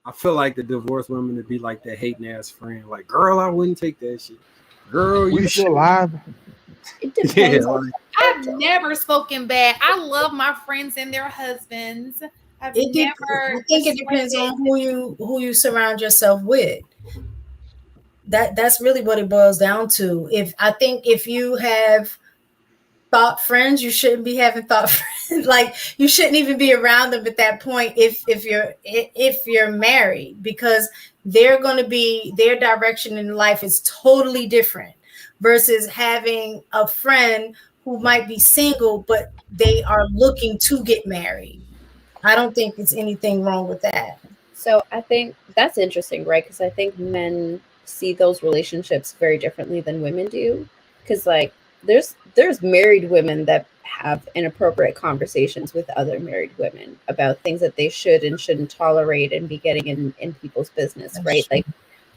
I feel like the divorced women would be like that hating ass friend. Like, girl, I wouldn't take that shit. Girl, We you still should. live. It Yeah, depends on like I've never spoken bad. I love my friends and their husbands. I've I never think it depends discredited. on who you surround yourself with. That's really what it boils down to. If you have thought friends, you shouldn't be having thought friends. Like you shouldn't even be around them at that point if you're married, because they're going to be, their direction in life is totally different versus having a friend who might be single but they are looking to get married. I don't think it's anything wrong with that. So I think that's interesting, right? Because I think men see those relationships very differently than women do. Because like there's married women that have inappropriate conversations with other married women about things that they should and shouldn't tolerate and be getting in people's business, right? Like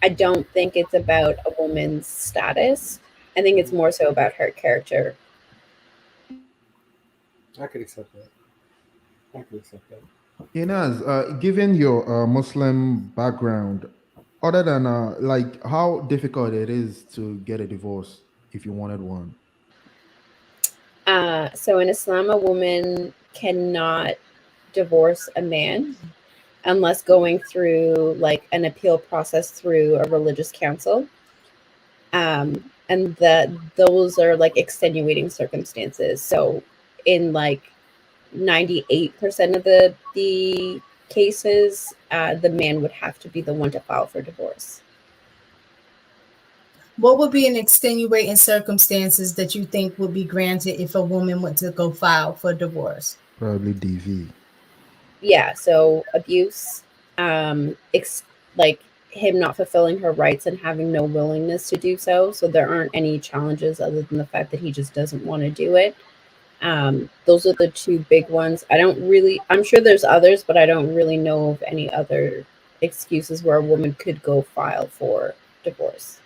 I don't think it's about a woman's status. I think it's more so about her character. I could accept that. I could accept that. Inaz, given your Muslim background, other than like how difficult it is to get a divorce if you wanted one. So in Islam, a woman cannot divorce a man unless going through like an appeal process through a religious council. And that those are like extenuating circumstances. So in like 98% of the cases, the man would have to be the one to file for divorce. What would be an extenuating circumstances that you think would be granted if a woman went to go file for divorce? Probably DV. Yeah, so abuse, like him not fulfilling her rights and having no willingness to do so. So there aren't any challenges other than the fact that he just doesn't want to do it. Those are the two big ones. I'm sure there's others, but I don't really know of any other excuses where a woman could go file for divorce.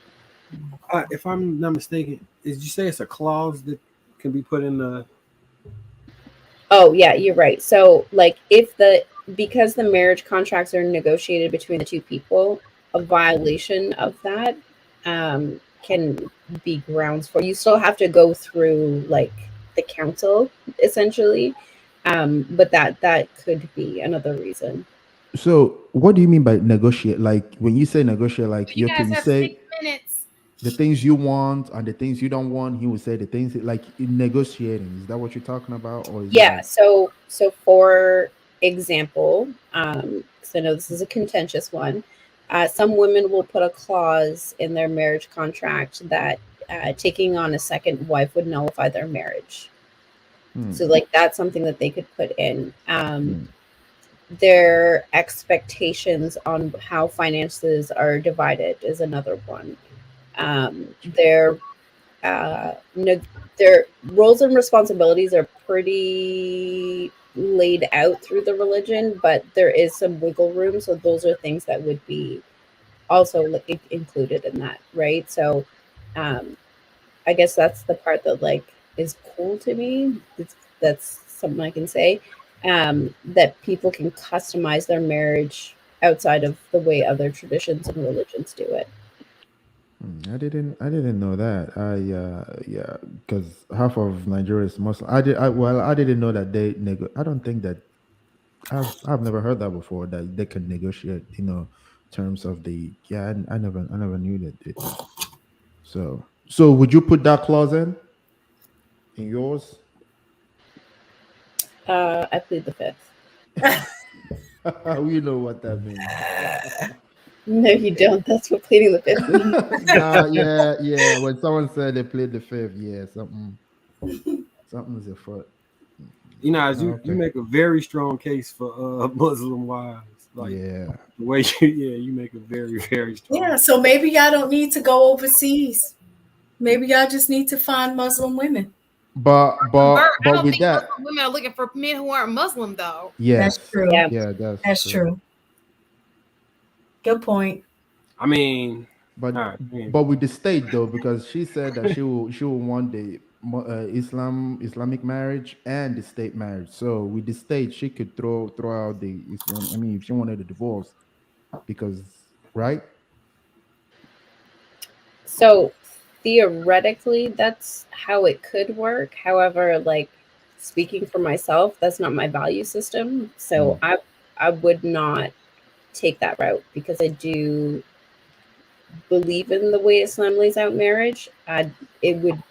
If I'm not mistaken, did you say it's a clause that can be put in the? Oh, yeah, you're right. So, like, because the marriage contracts are negotiated between the two people, a violation of that can be grounds for. You still have to go through like the council, essentially, but that could be another reason. So, what do you mean by negotiate? Like when you say negotiate, like You you guys can have say 6 minutes. the things you want and the things you don't want. He would say the things like in negotiating. Is that what you're talking about, or is it Yeah. like So for example, 'cause I know this is a contentious one, some women will put a clause in their marriage contract that taking on a second wife would nullify their marriage. hmm, So like that's something that they could put in. hmm. Their expectations on how finances are divided is another one. Their their roles and responsibilities are pretty laid out through the religion, but there is some wiggle room. So those are things that would be also like included in that, right? So um, I guess that's the part that like is cool to me. That's something I can say. That people can customize their marriage outside of the way other traditions and religions do it. I didn't know that. Yeah, because half of Nigeria is Muslim. I didn't know that I don't think that I've never heard that before, that they can negotiate, terms of the, yeah, I never knew that. So would you put that clause in yours? I plead the fifth. We know what that means. No, you don't. That's what pleading the fifth means. Nah, yeah. When someone said they played the fifth, yeah, something's afoot. You know, as you Okay. make a very strong case for Muslim wives, like Yeah. the way you make a very very strong. Yeah, so maybe y'all don't need to go overseas. Maybe y'all just need to find Muslim women. But Convert. but I but don't with think that, Muslim women are looking for men who aren't Muslim though. That's yes, true. Yeah. yeah, that's That's true. true. Good point. I mean, But all right, man. but with the state though, because she said that she will want the Islamic marriage and the state marriage. So with the state, she could throw out the Islam. I mean, if she wanted a divorce, because right. So theoretically, that's how it could work. However, like speaking for myself, that's not my value system. So I would not take that route because I do believe in the way Islam lays out marriage. It would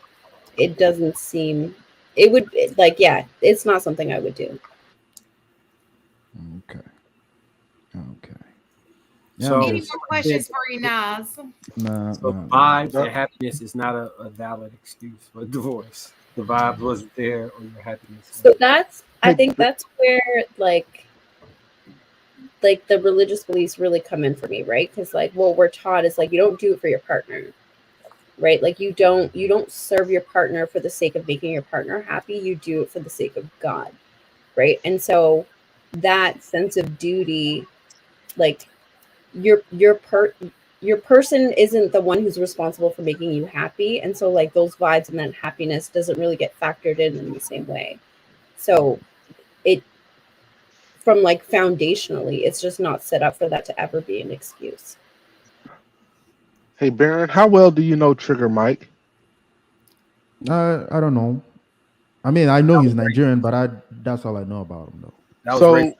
it doesn't seem it would like yeah, it's not something I would do. Okay. Okay. Yeah, I'm So, Any just more like I said, questions for you, Nas? nah, so nah, nah. vibes and happiness is not a valid excuse for divorce. The vibes wasn't there, or your happiness So wasn't. that's I Hey, think that's where like the religious beliefs really come in for me, right? Because like what we're taught is like you don't do it for your partner, right? Like you don't serve your partner for the sake of making your partner happy. You do it for the sake of God, right? And so that sense of duty, like your person isn't the one who's responsible for making you happy, and so like those vibes and that happiness doesn't really get factored in the same way. So it from like foundationally, it's just not set up for that to ever be an excuse. hey, Baron, how well do you know Trigger Mike? I don't know. I mean, I know he's Nigerian, but I that's all I know about him though. That was So racist.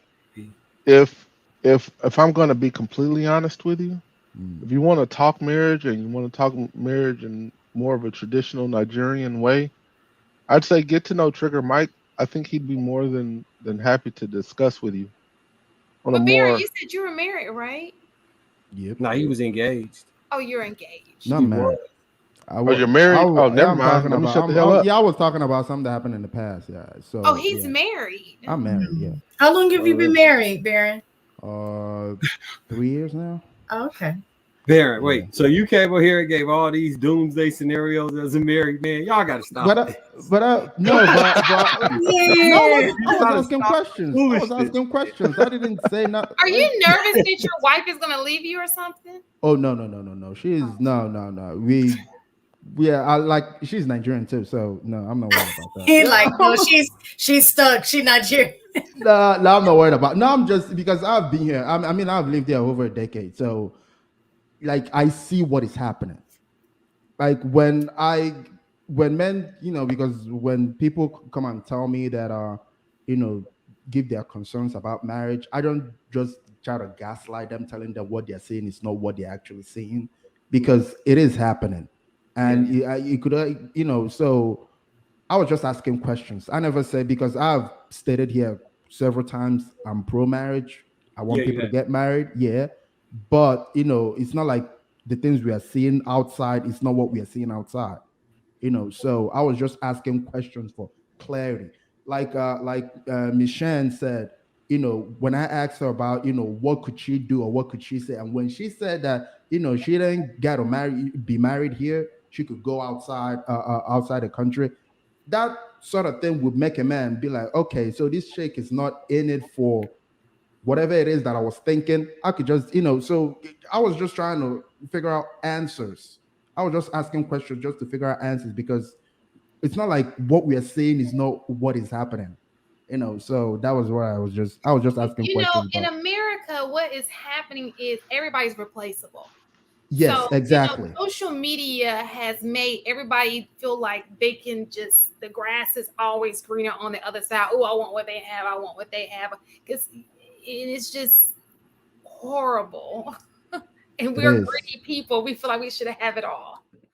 if if I'm going to be completely honest with you, Mm. if you want to talk marriage and you want to talk marriage in more of a traditional Nigerian way, I'd say get to know Trigger Mike. I think he'd be more than happy to discuss with you on a But Baron, more. you said you were married, right? Yep. No, he was engaged. Oh, you're engaged. Not He was. married. I Oh, was. you're married? Oh, Yeah, never I'm mind. talking Let me about. shut the hell up. Yeah, I was talking about something that happened in the past. Yeah. Oh, So he's yeah, married. I'm married. Yeah. How long have you been Uh, married, Baron? Uh, 3 years now. Oh, okay. Baron, Yeah. wait. So you came over here and gave all these doomsday scenarios as a married man. Y'all got to But stop this. no, but no, Yeah. I You was got to asking stop questions. I was foolishness. asking questions. I didn't say not Are like. you nervous that your wife is gonna leave you or something? Oh no. She's no. Yeah, I like she's Nigerian too, so no, I'm not worried about that. He like, no, Yeah. she's stuck. She not here. No, I'm not worried about. No, I'm just because I've been here. I mean, I've lived here over a decade, so like I see what is happening. Like when men, because when people come and tell me that you know give their concerns about marriage, I don't just try to gaslight them, telling them what they're saying is not what they're actually saying, because it is happening, Yeah. and you could so I was just asking questions. I never said, because I've stated here several times I'm pro marriage. I Yeah, want you people to had. get married. Yeah. But, it's not like the things we are seeing outside is not what we are seeing outside. So I was just asking questions for clarity. Like Michelle said, when I asked her about, what could she do or what could she say? And when she said that, she didn't get to be married here, she could go outside the country, that sort of thing would make a man be like, okay, so this chick is not in it for whatever it is that I was thinking. I could just, so I was just trying to figure out answers. I was just asking questions just to figure out answers, because it's not like what we are saying is not what is happening. So that was where I was just asking You know, questions in about. America, what is happening is everybody's replaceable. Yes, So, exactly. social media has made everybody feel like they can just, the grass is always greener on the other side. Oh, I want what they have. I want what they have. Because it's just horrible. And It we're is. greedy people. We feel like we should have it all.